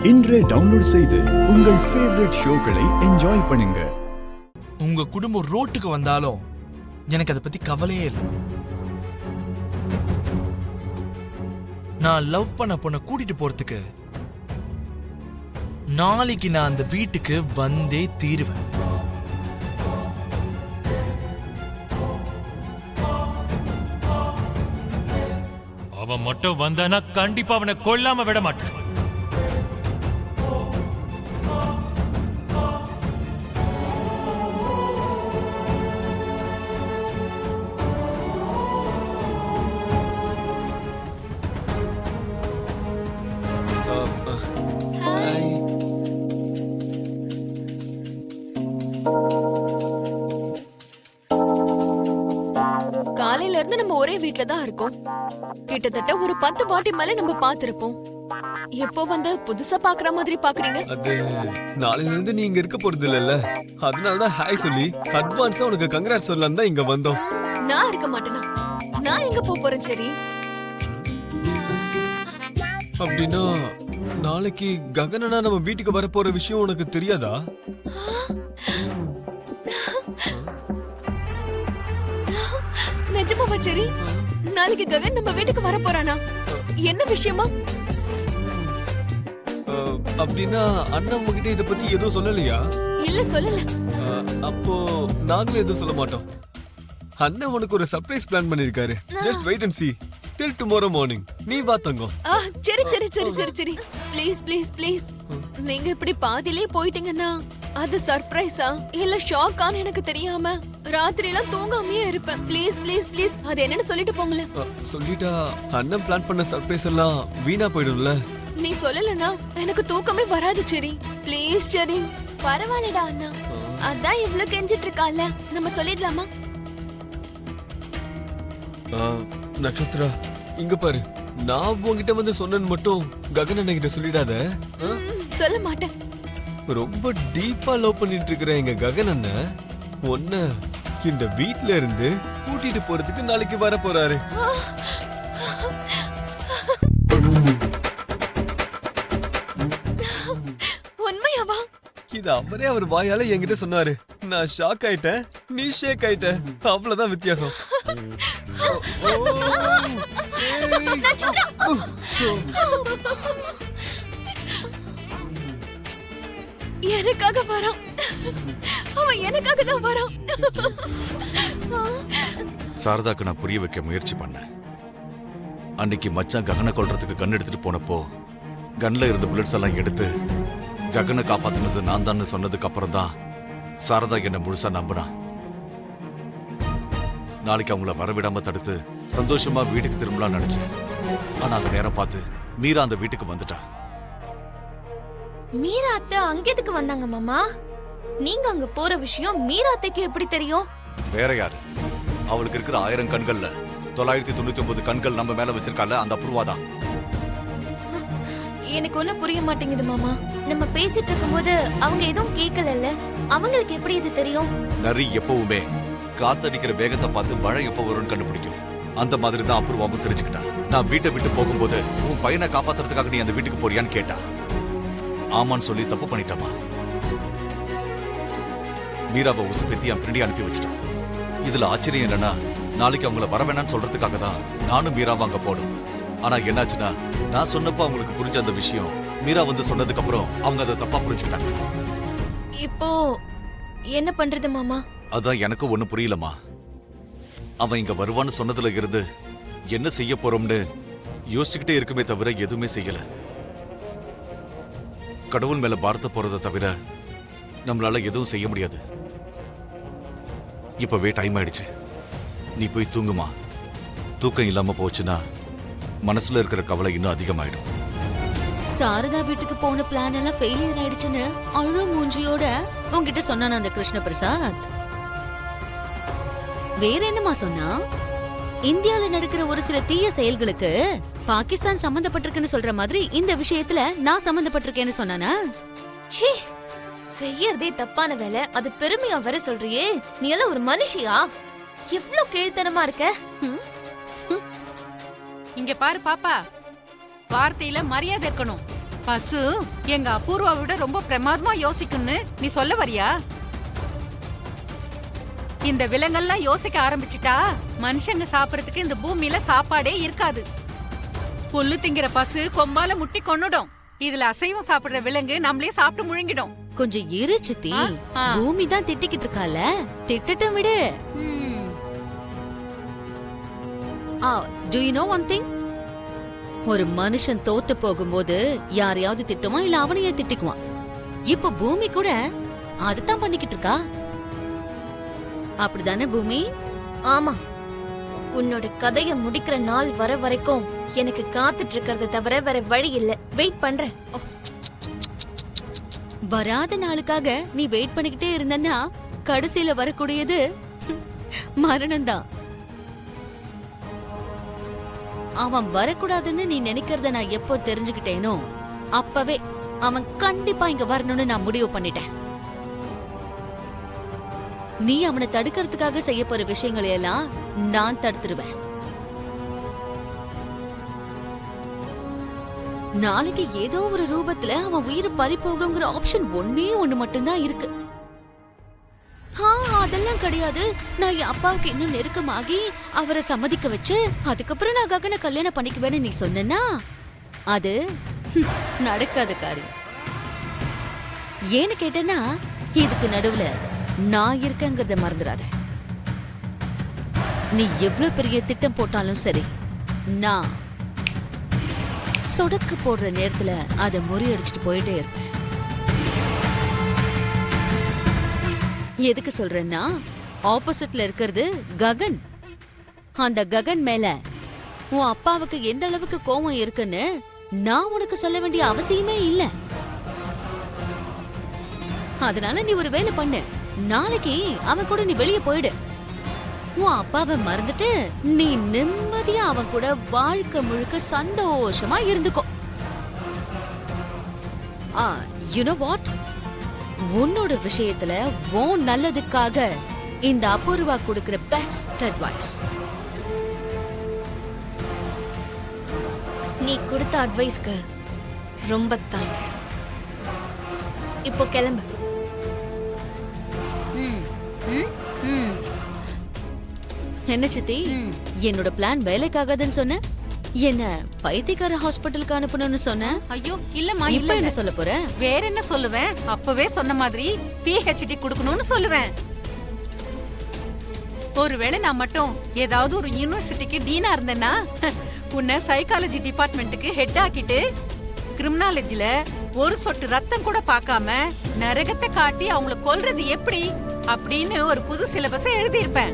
இன்றே டவுன்லோட் செய்து உங்கள் ஃபேவரட் ஷோக்களை என்ஜாய் பண்ணுங்க. உங்க குடும்பம் ரோட்டுக்கு வந்தாலும் எனக்கு அதை பத்தி கவலையே இல்லை. நான் லவ் பண்ண பொண்ண கூட்டிட்டு போறதுக்கு நாளைக்கு நான் அந்த வீட்டுக்கு வந்தே தீருவேன். அவன் மட்டும் வந்தானா கண்டிப்பா அவனை கொல்லாம விட மாட்டேன். காலையில இருந்து நம்ம ஒரே வீட்ல தான் இருக்கோம். கிட்டத்தட்ட ஒரு 10 வாட்டி மேல நம்ம பாத்திருப்போம். எப்போ வந்து புதுசா பாக்குற மாதிரி பாக்குறீங்க? அது நாளையில இருந்து நீ இங்க இருக்க போறது இல்லல்ல, அதனால தான் ஹாய் சொல்லி அட்வான்ஸா உனக்கு கங்க்ராட்ஸ் சொல்லலாம் தான் இங்க வந்தோம். நான் இருக்க மாட்டேனா? நான் எங்க போறேன்? சரி, அப்படின்னா நாளைக்கு ககனனா நம்ம வீட்டுக்கு வர போற விஷயம் உனக்கு தெரியாதா? நிஜமாவா? சரி, நாளைக்கு ககன் நம்ம வீட்டுக்கு வர போறானா? என்ன விஷயமா? அப்படின்னா அண்ணன் உங்ககிட்ட இத பத்தி எதுவும் சொல்லலையா? இல்ல, சொல்லல. அப்போ நாங்களும் எதுவும் சொல்ல மாட்டோம். அண்ணன் உனக்கு ஒரு சர்ப்ரைஸ் பிளான் பண்ணிருக்காரு. Just wait and see till tomorrow morning. நீ வா தங்கம். சரி சரி சரி சரி சரி, ப்ளீஸ் ப்ளீஸ் ப்ளீஸ். நீங்க இப்படி பாதியிலே போயிட்டீங்கன்னா அது சர்ப்ரைஸா இல்ல ஷாக்கான்னு எனக்கு தெரியாம ராத்திரி எல்லாம் தூங்காமையே இருப்பேன். ப்ளீஸ் ப்ளீஸ் ப்ளீஸ், அது என்னன்னு சொல்லிட்டு போங்களேன். சொல்லிட்டா அண்ணன் பிளான் பண்ண சர்ப்ரைஸ் எல்லாம் வீணா போயிடும்ல. நீ சொல்லலனா எனக்கு தூக்கமே வராது. சரி ப்ளீஸ். சரி பரவாயில்லடா அண்ணா, அதான் இவ்ளோ கெஞ்சிட்டு இருக்கால, நம்ம சொல்லிடலாமா? நட்சத்திரா இங்க பாரு, நான் உன்கிட்ட வந்து சொன்னேன்னு மட்டும் ககன் அண்ணன் கிட்ட சொல்லிடாத. சொல்ல மாட்டேன். ரொம்ப டீப்பா லவ் பண்ணிட்டு இருக்கிற எங்க ககன் அண்ணன் உன்ன இந்த வீட்ல இருந்து கூட்டிட்டு போறதுக்கு நாளைக்கு வர போறாரு. உண்மையாவா? இது அவரே அவர் வாயால என்கிட்ட சொன்னாரு. நான் ஷாக் ஆயிட்டேன், நீ ஷேக் ஆயிட்ட, அவ்வளவுதான் வித்தியாசம். எனக்காக வரான். அவன் எனக்காக தான் வரான். சாரதாக்கு நான் புரிய வைக்க முயற்சி பண்ணேன். அன்னைக்கு மச்சான் ககனை கொல்றதுக்கு கன் எடுத்துட்டு போனப்போ கன்ல இருந்த புல்லட்ஸ் எல்லாம் எடுத்து ககனை காப்பாத்தினது நான் தான் சொன்னதுக்கு அப்புறம் தான் சாரதா என்ன முழுசா நம்பினா. நாளைக்கு அவங்கள வரவிடாம தடுத்து சந்தோஷமா வீட்டுக்கு திரும்பலாம் நினைச்சேன். ஆனா அந்த நேரம் பார்த்து மீரா அந்த வீட்டுக்கு வந்துட்டா. மீரா அத்தை அங்க எதுக்கு வந்தாங்க மாமா? நீங்க அங்க போற விஷயம் மீரா அத்தைக்கு எப்படி தெரியும்? வேற யாரு? அவளுக்கு இருக்கிற 1000 கண்கள்ல 999 கண்கள் நம்ம மேல வச்சிருக்கால, அந்த அப்ரூவாதான். எனக்கு ஒண்ணும் புரிய மாட்டேங்குது மாமா. நம்ம பேசிட்டு இருக்கும்போது அவங்க எதுவும் கேட்கலல்ல, அவங்களுக்கு எப்படி இது தெரியும்? நரி எப்பவுமே காத்தடிக்கிற வேகத்தை பார்த்து மழை எப்ப வரும்னு கண்டுபிடிக்கும். அந்த மாதிரி தான் அப்ரூவாவும் தெரிஞ்சுக்கிட்டான். நான் வீட்டை விட்டு போகும்போது உன் பையனை காப்பாத்துறதுக்காக நீ அந்த வீட்டுக்கு போறியான்னு கேட்டா. ஆமான்னு சொல்லி தப்பு பண்ணிட்டாமா. மீராவை உசுப்பேத்தி என் பின்னாடி அனுப்பி வச்சிட்டான். இதுல ஆச்சரியம் என்னன்னா, நாளைக்கு அவங்கள வர வேணான்னு சொல்றதுக்காக தான் நானும் மீராவை அங்க போடும். ஆனா என்னாச்சுன்னா, நான் சொன்னப்போ அவங்களுக்கு புரிஞ்ச அந்த விஷயம் மீரா வந்து சொன்னதுக்கு அப்புறம் அவங்க அதை தப்பா புரிஞ்சுக்கிட்டாங்க. இப்போ என்ன பண்றது மாமா? அதான் எனக்கு ஒண்ணு புரியலமா. அவன் இங்க வருவான்னு சொன்னதுல இருந்து என்ன செய்ய போறோம்னு யோசிச்சுக்கிட்டே இருக்குமே தவிர எதுவுமே செய்யல. கடவுள் மேல பாரத்த போறதை தவிர நம்மளால எதுவும் செய்ய முடியாது. இப்பவே டைம் ஆயிடுச்சு, நீ போய் தூங்குமா. தூக்கம் இல்லாம போச்சுன்னா மனசுல இருக்கிற கவலை இன்னும் அதிகமாயிடும். சாரதா வீட்டுக்கு போன பிளான் எல்லாம் ஃபெயிலியர் ஆயிடுச்சுன்னு அழு மூஞ்சியோட உன்கிட்ட சொன்னான் அந்த கிருஷ்ண பிரசாத். வேற என்னமா சொன்னா? இந்தியால நடக்கிற ஒரு சில தீய செயல்களுக்கு பாகிஸ்தான் சம்பந்தப்பட்டிருக்குன்னு சொல்ற மாதிரி இந்த விஷயத்துல நான் சம்பந்தப்பட்டிருக்கேன்னு சொன்னானா? ச்சீ, செய்யறதே தப்பான வேலை, அது பெருமையா வர சொல்றியே. நீ எல்லாம் ஒரு மனுஷியா? எவ்வளவு கீழ்த்தனமா இருக்க. இங்க பாரு பாப்பா, வார்த்தையில மரியாதை இருக்கணும். பசு எங்க அபூர்வாவை விட ரொம்ப பிரமாதமா யோசிக்கும்னு நீ சொல்ல வரியா? இந்த விலங்கெல்லாம் யோசிக்க ஆரம்பிச்சிட்டா மனுஷங்க சாப்பிடறதுக்கு இந்த பூமியில சாப்பாடே இருக்காது. புல்லு திங்கிற பசு கொம்பால முட்டி கொன்னுடும். இதுல அசைவம் சாப்பிடுற விலங்கு நம்மளே சாப்பிட்டு முழுங்கிடும். கொஞ்சம் இரு சித்தி. பூமி தான் திட்டிக்கிட்டு இருக்கால, திட்டட்டும் விடு. Do you know one thing? ஒரு மனுஷன் தோத்து போகும்போது யாரையாவது திட்டுமா இல்ல அவனையே திட்டிக்குவான். இப்ப பூமி கூட அதுதான் பண்ணிக்கிட்டு இருக்கா. அப்படிதானே பூமி? ஆமா, உன்னோட கதைய முடிக்கிற நாள் வர வரைக்கும் எனக்கு காத்துட்டு இருக்கிறத தவிர வேற வழி இல்ல. வெயிட் பண்றேன். வராத நாளுக்காக நீ வெயிட் பண்ணிக்கிட்டே இருந்தன்னா கடைசியில வரக்கூடியது மரணம்தான். அவன் வரக்கூடாதுன்னு நீ நினைக்கிறத நான் எப்போ தெரிஞ்சுக்கிட்டேனோ அப்பவே அவன் கண்டிப்பா இங்க வரணும்னு நான் முடிவு பண்ணிட்டேன். நீ அவனை தடுக்கிறதுக்காக செய்ய போற விஷயங்களை எல்லாம் நான் தடுத்துருவேன். நாளைக்கு ஏதோ ஒரு ரூபத்துல அவன் உயிரை பறிப்போகுங்கிற ஆப்ஷன் ஒன்னே ஒண்ணு மட்டும்தான் இருக்கு. அதெல்லாம் கிடையாது. நான் என் அப்பாவுக்கு இன்னும் நெருக்கமாகி அவரை சம்மதிக்க வச்சு அதுக்கப்புறம் நான் ககனை கல்யாணம் பண்ணிக்குவேன்னு நீ சொன்னா அது நடக்காத காரியம். ஏன்னு கேட்டேன்னா இதுக்கு நடுவுல நான் இருக்கேங்கிறத மறந்துடாத. நீ எவ்வளவு பெரிய திட்டம் போட்டாலும் சரி, நான் சொடக்கு போடுற நேரத்துல அதை முறியடிச்சிட்டு போயிட்டே இருப்பேன். எதுக்கு சொல்றேன்னா ஆப்போசிட்ல இருக்கிறது ககன். அந்த ககன் மேல உன் அப்பாவுக்கு எந்த அளவுக்கு கோபம் இருக்குன்னு நான் உனக்கு சொல்ல வேண்டிய அவசியமே இல்ல. அதனால நீ ஒரு வேலை பண்ணு. நாளைக்கு அவன் கூட நீ வெளியே போயிடு. உன் அப்பாவை மறந்துட்டு நீ நிம்மதியா அவன் கூட வாழ்க்கை முழுக்க சந்தோஷமா இருந்துக்கோ. you know what? உன்னோட விஷயத்துல உன் நல்லதுக்காக இந்த அபூர்வா கொடுக்கிற பெஸ்ட் அட்வைஸ். நீ கொடுத்த அட்வைஸ்க்கு ரொம்ப தேங்க்ஸ். இப்போ கிளம்பு. என்ன சித்தி, என்னோட பிளான் வேலைக்காகாதுன்னு சொன்ன, என்ன பைத்தியக்கார ஹாஸ்பிட்டலுக்கு அனுப்பணும்னு சொன்ன. ஐயோ இல்லம்மா, இப்ப என்ன சொல்ல போற? வேற என்ன சொல்லுவேன்? அப்பவே சொன்ன மாதிரி PhD கொடுக்கணும்னு சொல்லுவேன். ஒருவேளை நான் மட்டும் ஏதாவது ஒரு யூனிவர்சிட்டிக்கு டீனா இருந்தேன்னா உன்னை சைக்காலஜி டிபார்ட்மெண்ட்டுக்கு ஹெட் ஆக்கிட்டு கிரிமினாலஜில ஒரு சொட்டு ரத்தம் கூட பார்க்காம நரகத்தை காட்டி அவங்கள கொல்றது எப்படி அப்படின்னு ஒரு புது சிலபஸை எழுதியிருப்பேன்.